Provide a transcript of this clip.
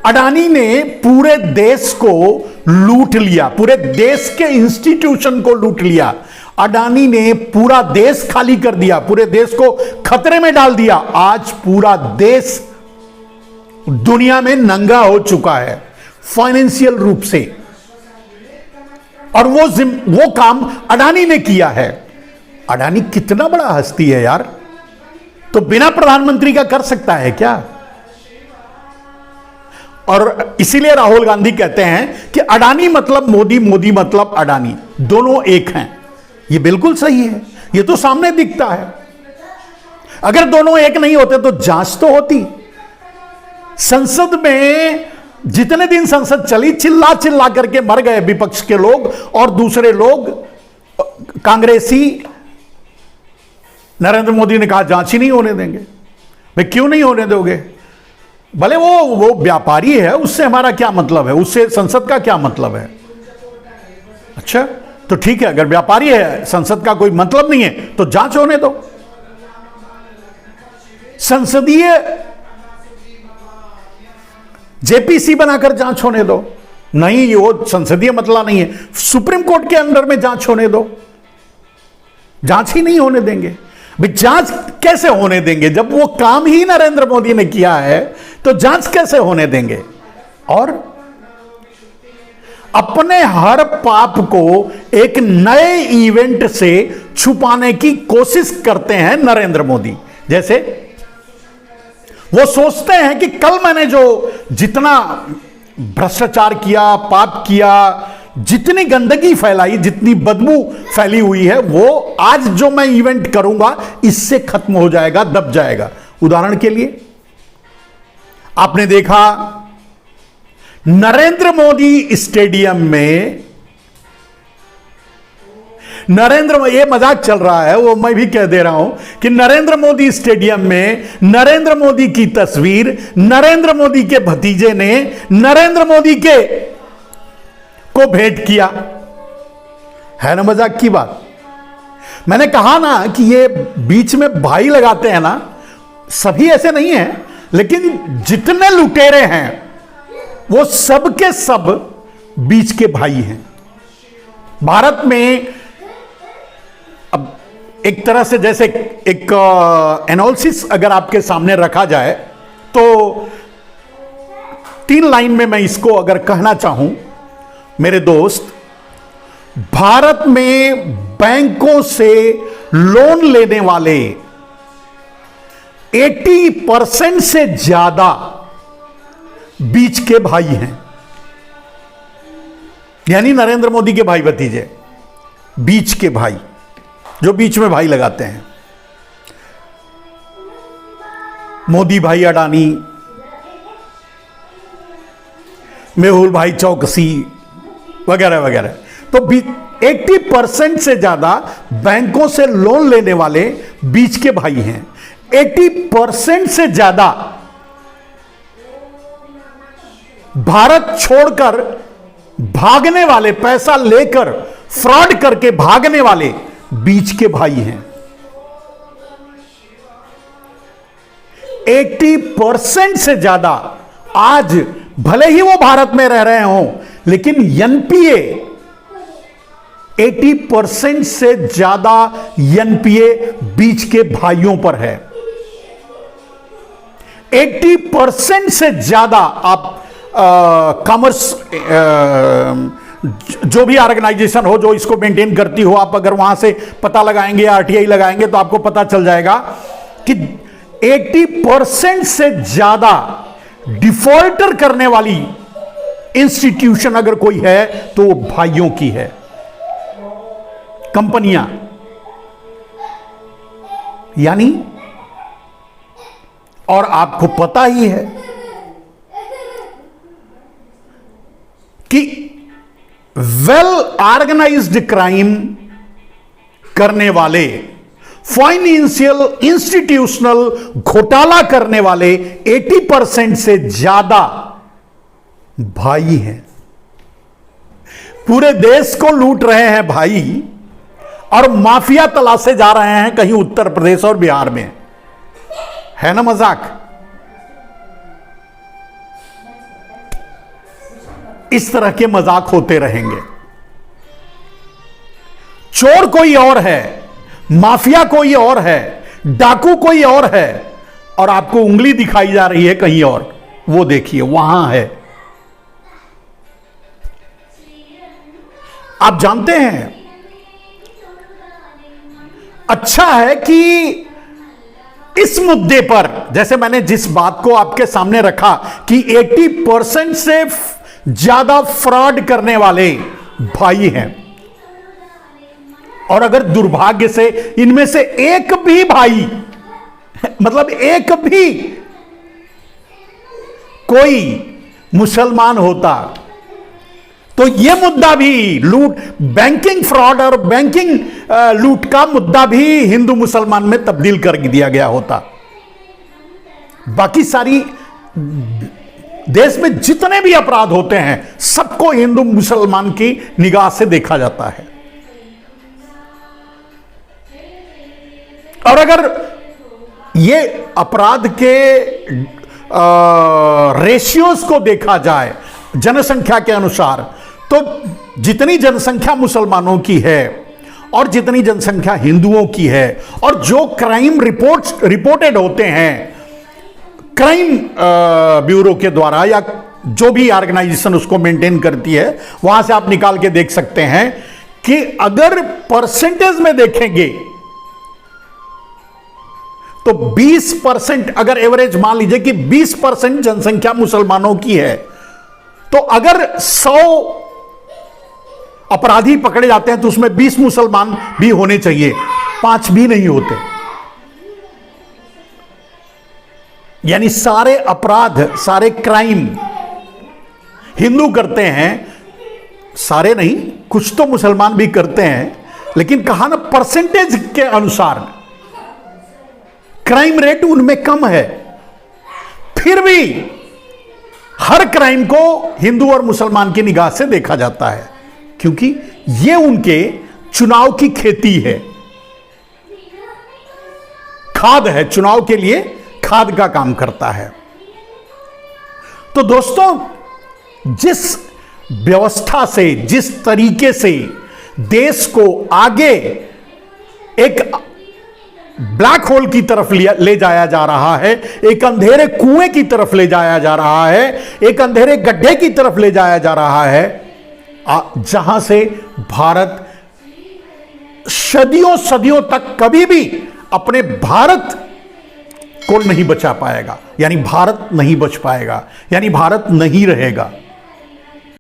अडानी ने पूरे देश को लूट लिया, पूरे देश के इंस्टीट्यूशन को लूट लिया। अडानी ने पूरा देश खाली कर दिया, पूरे देश को खतरे में डाल दिया। आज पूरा देश दुनिया में नंगा हो चुका है फाइनेंशियल रूप से, और वो काम अडानी ने किया है। अडानी कितना बड़ा हस्ती है यार, तो बिना प्रधानमंत्री का कर सकता है क्या? और इसीलिए राहुल गांधी कहते हैं कि अडानी मतलब मोदी, मोदी मतलब अडानी, दोनों एक हैं। ये बिल्कुल सही है, ये तो सामने दिखता है। अगर दोनों एक नहीं होते तो जांच तो होती। संसद में जितने दिन संसद चली, चिल्ला चिल्ला करके मर गए विपक्ष के लोग, और दूसरे लोग कांग्रेसी। नरेंद्र मोदी ने कहा जांच ही नहीं होने देंगे। भाई क्यों नहीं होने दोगे? भले वो व्यापारी है, उससे हमारा क्या मतलब है, उससे संसद का क्या मतलब है? अच्छा तो ठीक है, अगर व्यापारी है, संसद का कोई मतलब नहीं है, तो जांच होने दो। संसदीय जेपीसी बनाकर जांच होने दो। नहीं, ये वो संसदीय मसला नहीं है, सुप्रीम कोर्ट के अंडर में जांच होने दो। जांच ही नहीं होने देंगे। भाई जांच कैसे होने देंगे जब वो काम ही नरेंद्र मोदी ने किया है? तो जांच कैसे होने देंगे? और अपने हर पाप को एक नए इवेंट से छुपाने की कोशिश करते हैं नरेंद्र मोदी। जैसे वो सोचते हैं कि कल मैंने जो जितना भ्रष्टाचार किया, पाप किया, जितनी गंदगी फैलाई, जितनी बदबू फैली हुई है, वो आज जो मैं इवेंट करूंगा इससे खत्म हो जाएगा, दब जाएगा। उदाहरण के लिए आपने देखा नरेंद्र मोदी स्टेडियम में, ये मजाक चल रहा है, वो मैं भी कह दे रहा हूं कि नरेंद्र मोदी स्टेडियम में नरेंद्र मोदी की तस्वीर नरेंद्र मोदी के भतीजे ने नरेंद्र मोदी को भेंट किया। है ना मजाक की बात? मैंने कहा ना कि ये बीच में भाई लगाते हैं ना, सभी ऐसे नहीं हैं, लेकिन जितने लुटेरे हैं वो सब के सब बीच के भाई हैं। भारत में अब एक तरह से जैसे एक एनालिसिस अगर आपके सामने रखा जाए तो 3 लाइन में मैं इसको अगर कहना चाहूं मेरे दोस्त, भारत में बैंकों से लोन लेने वाले 80% से ज्यादा बीच के भाई हैं, यानी नरेंद्र मोदी के भाई भतीजे, बीच के भाई, जो बीच में भाई लगाते हैं। मोदी भाई अडानी, मेहुल भाई चौकसी वगैरह वगैरह। तो 80% से ज्यादा बैंकों से लोन लेने वाले बीच के भाई हैं। 80% से ज्यादा भारत छोड़कर भागने वाले, पैसा लेकर फ्रॉड करके भागने वाले बीच के भाई हैं। 80% से ज्यादा आज भले ही वो भारत में रह रहे हों, लेकिन एनपीए 80% से ज्यादा एनपीए बीच के भाइयों पर है। 80% से ज्यादा आप कॉमर्स जो भी ऑर्गेनाइजेशन हो जो इसको मेंटेन करती हो, आप अगर वहां से पता लगाएंगे, आरटीआई लगाएंगे, तो आपको पता चल जाएगा कि 80% से ज्यादा डिफॉल्टर करने वाली इंस्टीट्यूशन अगर कोई है तो वो भाइयों की है, कंपनियां। यानी, और आपको पता ही है कि वेल ऑर्गेनाइज्ड क्राइम करने वाले, फाइनेंशियल इंस्टीट्यूशनल घोटाला करने वाले 80% से ज्यादा भाई हैं। पूरे देश को लूट रहे हैं भाई, और माफिया तलाशे जा रहे हैं कहीं उत्तर प्रदेश और बिहार में। है ना मजाक? इस तरह के मजाक होते रहेंगे। चोर कोई और है, माफिया कोई और है, डाकू कोई और है, और आपको उंगली दिखाई जा रही है कहीं और, वो देखिए वहां है। आप जानते हैं, अच्छा है कि इस मुद्दे पर, जैसे मैंने जिस बात को आपके सामने रखा कि 80% से ज्यादा फ्रॉड करने वाले भाई हैं, और अगर दुर्भाग्य से इनमें से एक भी भाई, मतलब एक भी कोई मुसलमान होता, तो यह मुद्दा भी, लूट, बैंकिंग फ्रॉड और बैंकिंग लूट का मुद्दा भी हिंदू मुसलमान में तब्दील कर दिया गया होता। बाकी सारी देश में जितने भी अपराध होते हैं सबको हिंदू मुसलमान की निगाह से देखा जाता है। और अगर ये अपराध के रेशियोज को देखा जाए जनसंख्या के अनुसार, तो जितनी जनसंख्या मुसलमानों की है और जितनी जनसंख्या हिंदुओं की है, और जो क्राइम रिपोर्टेड होते हैं क्राइम ब्यूरो के द्वारा, या जो भी ऑर्गेनाइजेशन उसको मेंटेन करती है, वहां से आप निकाल के देख सकते हैं कि अगर परसेंटेज में देखेंगे तो 20%, अगर एवरेज मान लीजिए कि 20% जनसंख्या मुसलमानों की है, तो अगर 100 अपराधी पकड़े जाते हैं तो उसमें 20 मुसलमान भी होने चाहिए, 5 भी नहीं होते। यानी सारे अपराध, सारे क्राइम हिंदू करते हैं, सारे नहीं, कुछ तो मुसलमान भी करते हैं, लेकिन कहा ना परसेंटेज के अनुसार क्राइम रेट उनमें कम है। फिर भी हर क्राइम को हिंदू और मुसलमान की निगाह से देखा जाता है, क्योंकि यह उनके चुनाव की खेती है, खाद है, चुनाव के लिए खाद का काम करता है। तो दोस्तों, जिस व्यवस्था से, जिस तरीके से देश को आगे एक ब्लैक होल की तरफ ले जाया जा रहा है, एक अंधेरे कुएं की तरफ ले जाया जा रहा है, एक अंधेरे गड्ढे की तरफ ले जाया जा रहा है, जहां से भारत सदियों सदियों तक कभी भी अपने भारत को नहीं बचा पाएगा, यानी भारत नहीं बच पाएगा, यानी भारत नहीं रहेगा।